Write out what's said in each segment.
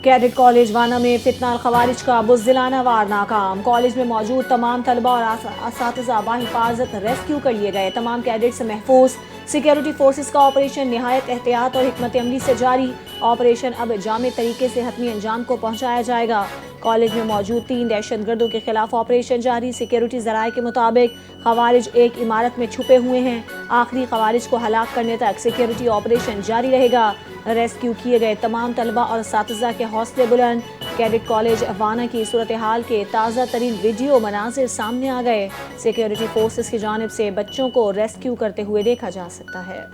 Cadet college वाना में फितना खवारिज का बुज़दिलाना वार नाकाम। कॉलेज में मौजूद तमाम तलबा और असातिज़ा बाहिफाजत रेस्क्यू कर लिए गए। तमाम कैडेट्स महफूज। सिक्योरिटी फोर्सेस का ऑपरेशन निहायत एहतियात और हिकमत अमली से जारी। ऑपरेशन अब जामे तरीके से हतमी अंजाम को पहुँचाया जाएगा। कॉलेज में मौजूद 3 दहशतगर्दों के खिलाफ ऑपरेशन जारी। सिक्योरिटी जराये के मुताबिक खवारिज एक इमारत में छुपे हुए हैं। आखिरी खवारिज को हलाक करने तक सिक्योरिटी ऑपरेशन जारी रहेगा। रेस्क्यू किए गए तमाम तलबा और असातिज़ा के हौसले बुलंद। कैडेट कॉलेज वाना की सूरत हाल के ताज़ा तरीन वीडियो मनाजिर सामने आ गए। सिक्योरिटी फोर्सेस की जानिब से बच्चों को रेस्क्यू करते हुए देखा जा सकता है।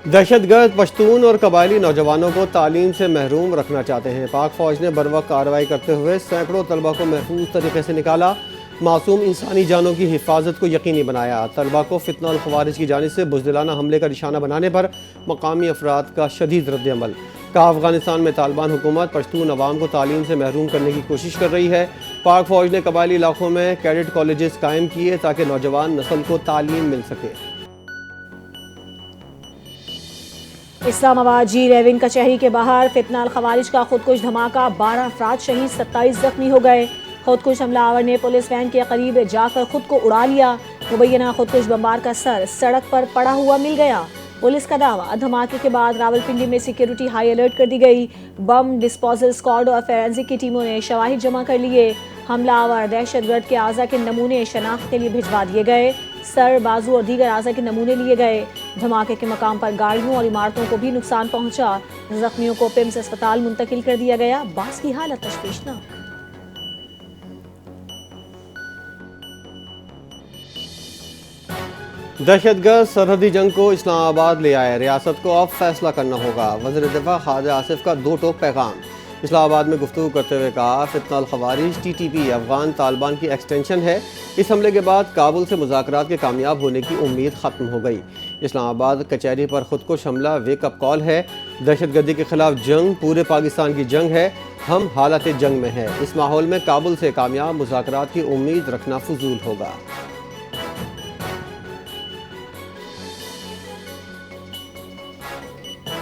दहशतगर्द पश्तून और कबायली नौजवानों को तालीम से महरूम रखना चाहते हैं। पाक फौज ने बरवक्त कार्रवाई करते हुए सैकड़ों तलबा को महफूज तरीके से निकाला। मासूम इंसानी जानों की हिफाजत को यकीनी बनाया। तलबा को फितना और खवारिज की जानिब से बुज़दिलाना हमले का निशाना बनाने पर मकामी अफराद का शदीद रद्द-ए-अमल। कहा, अफगानिस्तान में तालिबान हुकूमत पश्तून अवाम को तालीम से महरूम करने की कोशिश कर रही है। पाक फौज ने कबायली इलाकों में कैडेट कॉलेजेस कायम किए ताकि नौजवान नस्ल को तालीम मिल सके। इस्लामाबाद जी रेविन कचहरी के बाहर फितना खवारिज का खुदकुश धमाका। 12 अफराद शहीद, 27 जख्मी हो गए। खुदकुश हमलावर ने पुलिस वैन के करीब जाकर खुद को उड़ा लिया। मुबैना खुदकुश बमबार का सर सड़क पर पड़ा हुआ मिल गया। पुलिस का दावा, धमाके के बाद रावलपिंडी में सिक्योरिटी हाई अलर्ट कर दी गई। बम डिस्पोजल स्क्वाड और फोरेंसिक की टीमों ने शवाहिद जमा कर लिए। हमलावर दहशतगर्द के आज़ा के नमूने शनाख्त के लिए भिजवा दिए गए। सर, बाजू और दीगर आज़ा के नमूने लिए गए। धमाके के मकाम पर गाड़ियों और इमारतों को भी नुकसान पहुंचा। जख्मियों को पिम्स अस्पताल मुंतकिल कर दिया गया। बास की हालत तशवीशनाक। दहशतगर्द सरहदी जंग को इस्लामाबाद ले आए। रियासत को अब फैसला करना होगा। वज़ीर दिफा ख्वाजा आसिफ का 2 टोक पैगाम। इस्लामाबाद में गुफ्तगू करते हुए कहा, फितना अल खवारिज TTP अफगान तालिबान की एक्सटेंशन है। इस हमले के बाद काबुल से मुज़ाकरात के कामयाब होने की उम्मीद ख़त्म हो गई। इस्लामाबाद कचहरी पर खुदकुश हमला वेकअप कॉल है। दहशतगर्दी के खिलाफ जंग पूरे पाकिस्तान की जंग है। हम हालत जंग में हैं। इस माहौल में काबुल से कामयाब मुज़ाकरात की उम्मीद रखना फजूल होगा।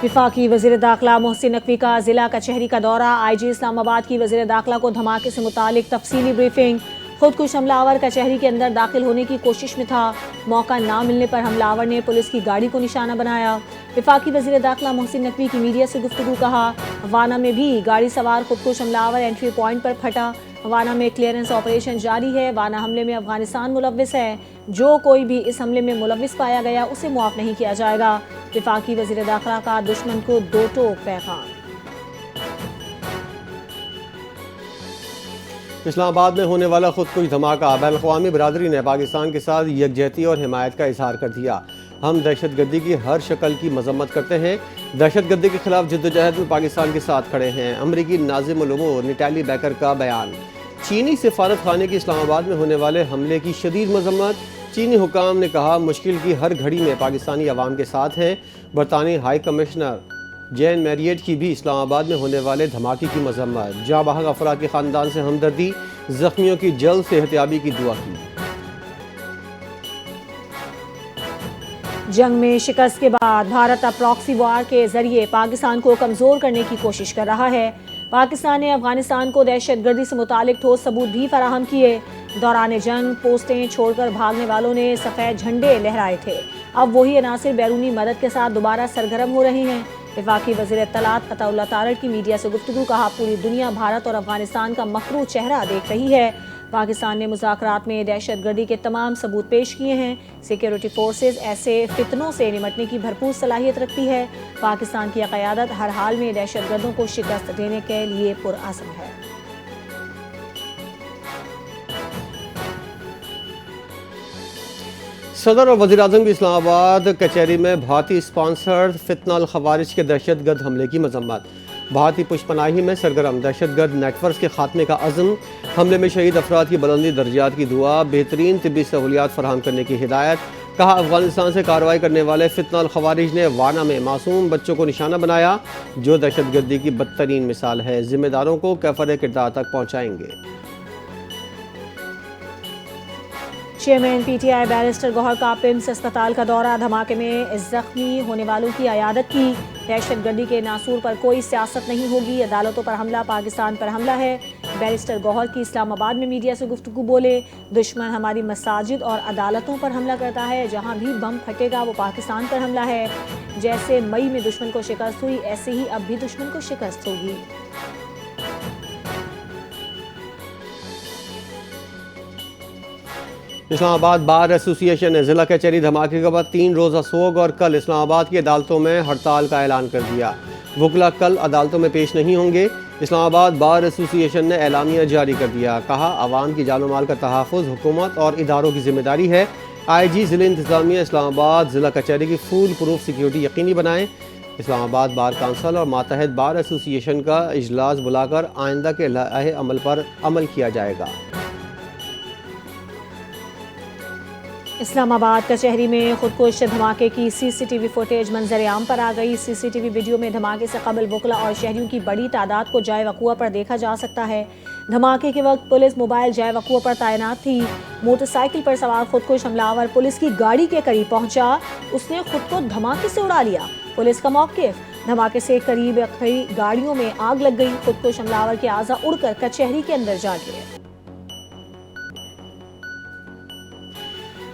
विफाकी वज़ीर दाखिला मोहसिन नकवी का ज़िला कचहरी का दौरा। IG इस्लामाबाद की वज़ीर दाखिला को धमाके से मुतालिक तफसीली ब्रीफिंग। खुदकुश हमलावर कचहरी के अंदर दाखिल होने की कोशिश में था। मौका ना मिलने पर हमलावर ने पुलिस की गाड़ी को निशाना बनाया। विफाकी वज़ीर दाखिला मोहसिन नकवी की मीडिया से गुफ्तगू। कहा, वाना में भी गाड़ी सवार खुदकुश हमलावर एंट्री पॉइंट पर फटा। वाना में क्लियरेंस ऑपरेशन जारी है। वाना हमले में अफगानिस्तान मुलव्विस है। जो कोई भी इस हमले में मुलव्विस पाया गया उसे मुआफ नहीं किया जाएगा। विफाकी वज़ीर दाखिला का दुश्मन को 2 टोक पैगाम। इस्लामाबाद में होने वाला खुदकुश धमाका। बैनुल-अक़वामी बरादरी ने पाकिस्तान के साथ यकजहती और हिमायत का इजहार कर दिया। हम दहशतगर्दी की हर शक्ल की मजम्मत करते हैं। दहशतगर्दी के खिलाफ जद्दोजहद में पाकिस्तान के साथ खड़े हैं। अमरीकी नाज़िम उल-उमूर निटाली बैकर का बयान। चीनी सिफारत खाने की इस्लामाबाद में होने वाले हमले की शदीद मजम्मत। चीनी हुकाम ने कहा, मुश्किल की हर घड़ी में पाकिस्तानी अवाम के साथ हैं। बरतानी हाई कमिश्नर जैन मैरियट की भी इस्लामाबाद में होने वाले धमाके की मजम्मत। जाँ बहक अफराद के ख़ानदान से हमदर्दी, जख्मियों की जल्द सेहतियाबी की दुआ की। जंग में शिकस्त के बाद भारत अब प्रॉक्सी वार के जरिए पाकिस्तान को कमज़ोर करने की कोशिश कर रहा है। पाकिस्तान ने अफगानिस्तान को दहशतगर्दी से मुतालिक ठोस सबूत भी फराहम किए। दौरान जंग पोस्टें छोड़कर भागने वालों ने सफ़ेद झंडे लहराए थे। अब वही अनासिर बैरूनी मदद के साथ दोबारा सरगर्म हो रही हैं। वफाकी वज़ीर इत्तलात अताउल्लाह तारड़ की मीडिया से गुफ्तगू। कहा, पूरी दुनिया भारत और अफगानिस्तान का मकरू चेहरा देख रही है। पाकिस्तान ने मुज़ाकरात में दहशतगर्दी के तमाम सबूत पेश किए हैं। सिक्योरिटी फोर्सेज ऐसे फितनों से निमटने की भरपूर सलाहियत रखती है। पाकिस्तान की क़यादत हर हाल में दहशतगर्दों को शिकस्त देने के लिए पुरअज़्म है। सदर और वज़ीर आज़म की इस्लामाबाद कचहरी में भारतीय स्पॉन्सर्ड फितना अल खवारिज के दहशतगर्द हमले की मजम्मत। भारतीय पुष्पनाही में सरगर्म दहशतगर्द नेटवर्क के खात्मे का अज़्म। हमले में शहीद अफराद की बुलंदी दर्जात की दुआ। बेहतरीन तिब्बी सहूलियात फराहम करने की हिदायत। कहा, अफगानिस्तान से कार्रवाई करने वाले फितना अल खवारिज ने वाना में मासूम बच्चों को निशाना बनाया, जो दहशतगर्दी की बदतरीन मिसाल है। जिम्मेदारों को कैफर किरदार तक पहुँचाएंगे। चेयरमैन पीटीआई बैरिस्टर गौहर का पिम्स अस्पताल का दौरा, धमाके में जख्मी होने वालों की अयादत की। दहशतगर्दी के नासूर पर कोई सियासत नहीं होगी, अदालतों पर हमला पाकिस्तान पर हमला है। बैरिस्टर गौहर की इस्लामाबाद में मीडिया से गुफ्तगू, बोले दुश्मन हमारी मसाजिद और अदालतों पर हमला करता है, जहां भी बम फटेगा वो पाकिस्तान पर हमला है। जैसे मई में दुश्मन को शिकस्त हुई, ऐसे ही अब भी दुश्मन को शिकस्त होगी। इस्लामाबाद बार एसोसिएशन ने जिला कचहरी धमाके के बाद 3 रोज़ा सोग और कल इस्लामाबाद की अदालतों में हड़ताल का ऐलान कर दिया। वकला कल अदालतों में पेश नहीं होंगे। इस्लामाबाद बार एसोसिएशन ने एलामिया जारी कर दिया। कहा, आवाम की जान माल का तहफ़्फ़ुज़ हुकूमत और इदारों की जिम्मेदारी है। IG ज़िला इंतज़ामिया इस्लामाबाद ज़िला कचहरी की फुल प्रूफ सिक्योरिटी यकीनी बनाएं। इस्लामाबाद बार काउंसिल और मातहत बार एसोसिएशन का इजलास बुलाकर आइंदा के लाहे अमल पर अमल किया जाएगा। इस्लामाबाद कचहरी में खुदकुश धमाके की CCTV फुटेज मंजर आम पर आ गई। CCTV वीडियो में धमाके से कबल वकला और शहरियों की बड़ी तादाद को जाए वक़ुआ पर देखा जा सकता है। धमाके के वक्त पुलिस मोबाइल जाए वक़ुआ पर तैनात थी। मोटरसाइकिल पर सवार खुदकुश हमलावर पुलिस की गाड़ी के करीब पहुंचा, उसने खुद को धमाके से उड़ा लिया। पुलिस का मौक़िफ़, धमाके से करीब खड़ी गाड़ियों में आग लग गई। खुदकुश हमलावर के आज़ा उड़कर कचहरी के अंदर जा गिरे।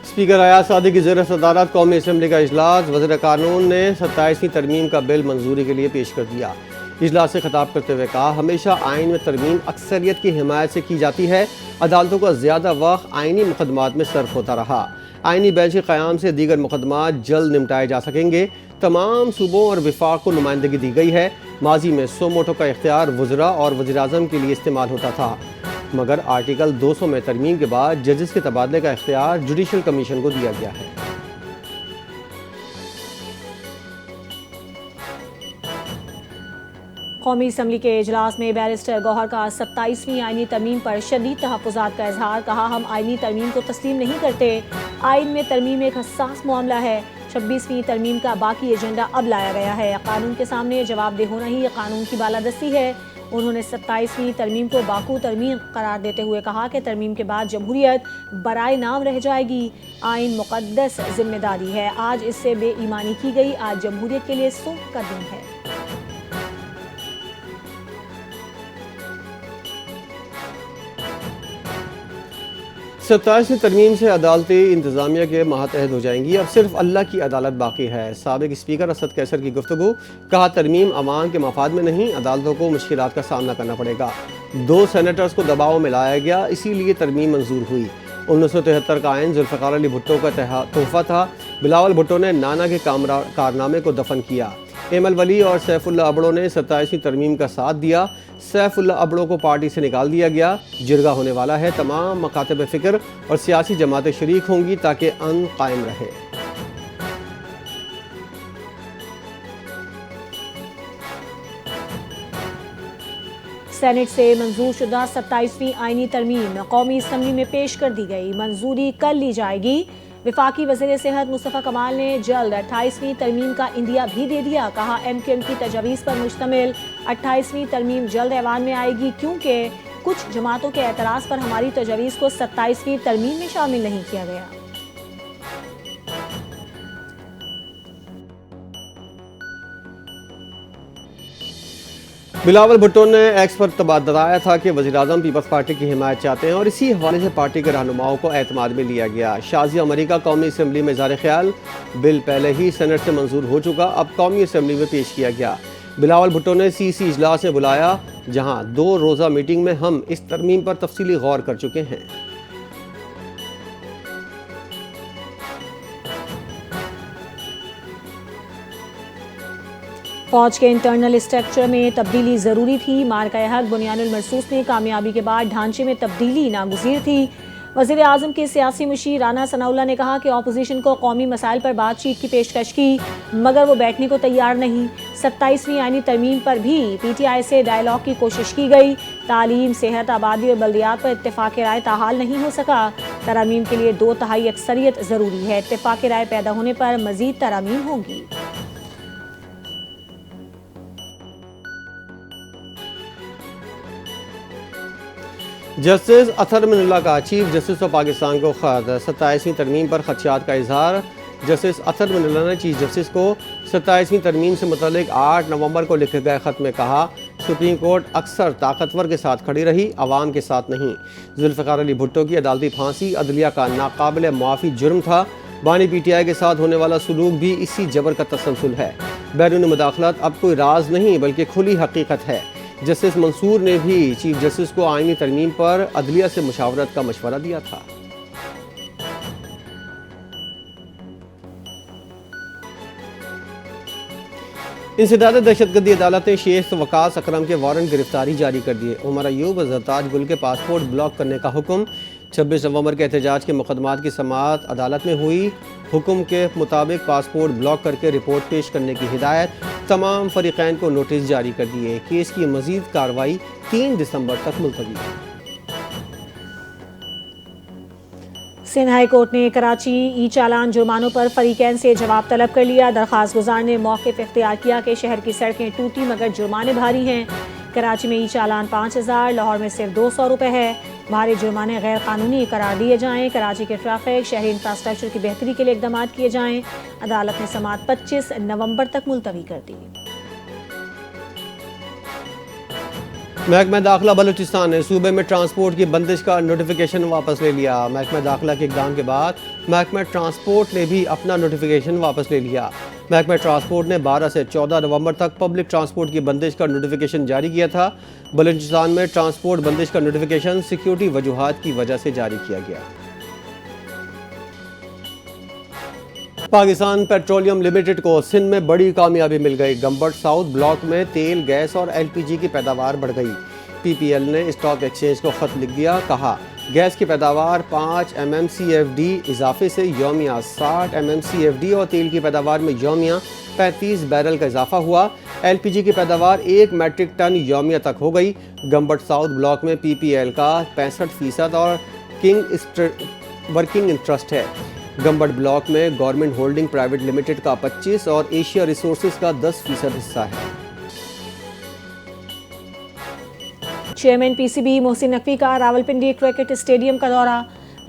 स्पीकर अयाज सादी की ज़ेर सदारत कौमी असम्बली का इजलास, वज़ीर कानून ने 27वीं तरमीम का बिल मंजूरी के लिए पेश कर दिया। इजलास से खिताब करते हुए कहा, हमेशा आइन में तरमीम अक्सरियत की हिमायत से की जाती है। अदालतों का ज़्यादा वक्त आइनी मुकदमात में सर्फ होता रहा। आइनी बेंच के क़याम से दीगर मुकदमात जल्द निपटाए जा सकेंगे। तमाम सूबों और विफाक को नुमाइंदगी दी गई है। माजी में सोमोटो का इख्तियार वज़रा और वज़ीर-ए-आज़म के लिए इस्तेमाल होता था, मगर आर्टिकल 200 में तरमीम के बाद जजेस के तबादले का इख्तियार जुडिशल कमीशन को दिया गया है। कौमी असम्बली के इजलास में बैरिस्टर गौहर का 27वीं आइनी तरमीम पर शदीद तहफ़्फ़ुज़ात का इजहार। कहा, हम आइनी तरमीम को तस्लीम नहीं करते। आइन में तरमीम एक हसास मामला है। 26वीं तरमीम का बाकी एजेंडा अब लाया गया है। कानून के सामने जवाबदेह होना ही कानून की बालादस्ती है। उन्होंने 27वीं तरमीम को बाकू तरमीम करार देते हुए कहा कि तरमीम के बाद जमहूरियत बराए नाम रह जाएगी। आइन मुक़द्दस जिम्मेदारी है, आज इससे बेईमानी की गई, आज जमहूरियत के लिए सूख का दिन है। सत्ताईसवीं तरमीम से अदालती इंतज़ामिया के मातहत हो जाएंगी। अब सिर्फ अल्लाह की अदालत बाकी है। साबिक स्पीकर असद कैसर की गुफ्तगू, कहा, तरमीम अवाम के मफाद में नहीं, अदालतों को मुश्किलात का सामना करना पड़ेगा। 2 सेनेटर्स को दबाव में लाया गया, इसीलिए तरमीम मंजूर हुई। 1973 का आइन जुल्फ़िकार अली भुट्टो का तोहफ़ा था। बिलावल भुट्टो ने नाना के कारनामे को दफन किया। एमल वली और सैफुल्लाह अबड़ो ने 27वीं तरमीम का साथ दिया। सैफुल्लाह अबड़ो को पार्टी से निकाल दिया गया। जिरगा होने वाला है। तमाम मकातब फ़िक्र और सियासी जमातें शरीक होंगी ताकि अमन कायम रहे। सेनेट से मंजूर शुदा 27वीं आइनी तरमीम कौमी असम्बली में पेश कर दी गई। मंजूरी कल ली जाएगी। विफाकी वज़ीर सेहत मुस्तफ़ा कमाल ने जल्द 28वीं तरमीम का इंदिया भी दे दिया। कहा, MQM की तजवीज़ पर मुश्तमिल 28वीं तरमीम जल्द ऐवान में आएगी, क्योंकि कुछ जमातों के एतराज़ पर हमारी तजवीज़ को 27वीं तरमीम में शामिल नहीं किया गया। बिलावल भुट्टो ने एक्स पर बताया था कि वज़ीर-ए-आज़म पीपल्स पार्टी की हिमायत चाहते हैं और इसी हवाले से पार्टी के रहनुमाओं को एतमाद में लिया गया। शाज़िया अमरीका कौमी असम्बली में ज़ाहिर ख्याल, बिल पहले ही सेनेट से मंजूर हो चुका, अब कौमी असम्बली में पेश किया गया। बिलावल भुट्टो ने CC इजलास में बुलाया, जहाँ 2 रोज़ा मीटिंग में हम इस तरमीम पर तफसीली गौर कर चुके हैं। फौज के इंटरनल स्ट्रक्चर में तब्दीली ज़रूरी थी। मार्का हक बुनियानुल मरसूस में कामयाबी के बाद ढांचे में तब्दीली नागुज़ीर थी। वज़ीर आज़म के सियासी मुशीर राना सनाउल्लाह ने कहा कि अपोजिशन को कौमी मसाइल पर बातचीत की पेशकश की, मगर वो बैठने को तैयार नहीं। 27वीं आइनी तरमीम पर भी PTI से डायलॉग की कोशिश की गई। तालीम, सेहत, आबादी और बल्दियात पर इत्तेफाक राय ताहाल नहीं हो सका। तरमीम के लिए 2/3 अक्सरियत ज़रूरी है। इत्तेफाक राय पैदा होने पर मज़ीद तरमीम होंगी। जस्टिस अतर मिनुल्लाह का चीफ जस्टिस ऑफ पाकिस्तान को खत 27वीं तरमीम पर खदशात का इजहार। जस्टिस अतर मिनुल्लाह ने चीफ जस्टिस को 27वीं तरमीम से मुतल्लिक 8 नवंबर को लिखे गए खत में कहा, सुप्रीम कोर्ट अक्सर ताकतवर के साथ खड़ी रही, अवाम के साथ नहीं। जुल्फ़िकार अली भुट्टो की अदालती फांसी अदलिया का नाकाबिल मुआफ़ी जुर्म था। बानी PTI के साथ होने वाला सलूक भी इसी जबर का तसलसल है। बैरूनी मुदाखलत अब कोई राज नहीं बल्कि खुली हकीकत है। जस्टिस मंसूर ने भी चीफ जस्टिस को आईनी तरमीम पर अदलिया से मुशावरत का मशवरा दिया था। इंसदाद दहशतगर्दी अदालत ने शेख वकास अकरम के वारंट गिरफ्तारी जारी कर दिए। उमर अयूब और ज़रताज गुल के पासपोर्ट ब्लॉक करने का हुक्म। 26 नवंबर के एहतजाज के मुकदमात की समाअत अदालत में हुई। हुक्म के मुताबिक पासपोर्ट ब्लॉक करके रिपोर्ट पेश करने की हिदायत। तमाम फरीकैन को नोटिस जारी कर दिए। केस की मजीद कार्रवाई 3 दिसंबर तक मुलतवी। सिंध हाई कोर्ट ने कराची ई चालान जुर्मानों पर फरीकैन से जवाब तलब कर लिया। दरख्वास्त गुजार ने मौक़िफ़ इख्तियार किया कि शहर की सड़कें टूटी मगर जुर्माने भारी हैं। कराची में ई चालान 5000, लाहौर में सिर्फ 200 रुपये है। भारी जुर्माने गैर कानूनी करार दिए जाएँ। कराची के ट्रैफिक शहरी इंफ्रास्ट्रक्चर की बेहतरी के लिए इकदाम किए जाएँ। अदालत ने समाअत 25 नवंबर तक मुलतवी कर दी। महकमा दाखिला बलूचिस्तान ने सूबे में ट्रांसपोर्ट की बंदिश का नोटिफिकेशन वापस ले लिया। महकमा दाखिला के इक़दाम के बाद महकमा ट्रांसपोर्ट ने भी अपना नोटिफिकेशन वापस ले लिया। महकमा ट्रांसपोर्ट ने 12 से 14 नवंबर तक पब्लिक ट्रांसपोर्ट की बंदिश का नोटिफिकेशन जारी किया था। बलूचिस्तान में ट्रांसपोर्ट बंदिश का नोटिफिकेशन सिक्योरिटी वजूहात की वजह से जारी किया गया। पाकिस्तान पेट्रोलियम लिमिटेड को सिंध में बड़ी कामयाबी मिल गई। गंबट साउथ ब्लॉक में तेल, गैस और LPG की पैदावार बढ़ गई। PPL ने स्टॉक एक्सचेंज को खत लिख दिया। कहा, गैस की पैदावार 5 mmCFD इजाफे से यौमिया 60 mmCFD और तेल की पैदावार में यौमिया 35 बैरल का इजाफा हुआ। LPG की पैदावार 1 मैट्रिक टन यौमिया तक हो गई। गंबट साउथ ब्लॉक में PPL का 65% और वर्किंग इंटरेस्ट है। गंबट ब्लॉक में गवर्नमेंट होल्डिंग प्राइवेट लिमिटेड का 25 और एशिया रिसोर्सेज का 10% हिस्सा है। चेयरमैन PCB मोहसिन नकवी का रावलपिंडी क्रिकेट स्टेडियम का दौरा।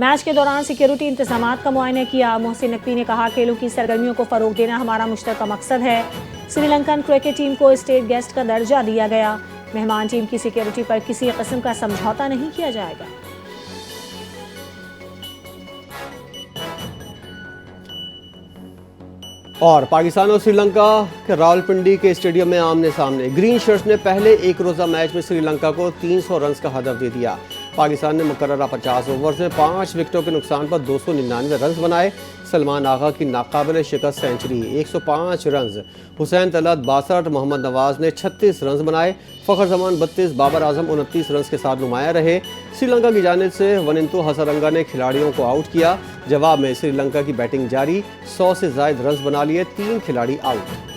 मैच के दौरान सिक्योरिटी इंतजामात का मुआयना किया। मोहसिन नकवी ने कहा, खेलों की सरगर्मियों को फरोग देना हमारा मुश्तरका मकसद है। श्रीलंकन क्रिकेट टीम को स्टेट गेस्ट का दर्जा दिया गया। मेहमान टीम की सिक्योरिटी पर किसी किस्म का समझौता नहीं किया जाएगा। और पाकिस्तान और श्रीलंका के रावलपिंडी के स्टेडियम में आमने सामने। ग्रीन शर्ट्स ने पहले एक रोज़ा मैच में श्रीलंका को 300 रन का हदफ दे दिया। पाकिस्तान ने मुकर्ररा 50 ओवर से 5 विकेटों के नुकसान पर 299 रन बनाए। सलमान आगा की नाकाबिल शिकस्त सेंचुरी 105 रन। हुसैन तलत 62, मोहम्मद नवाज ने 36 रन बनाए। फ़खर जमान 32, बाबर आजम 29 रन के साथ नुमाया रहे। श्रीलंका की जानिब से वनिंतु हसरंगा ने खिलाड़ियों को आउट किया। जवाब में श्रीलंका की बैटिंग जारी, 100 से ज़ायद रन बना लिए, 3 खिलाड़ी आउट।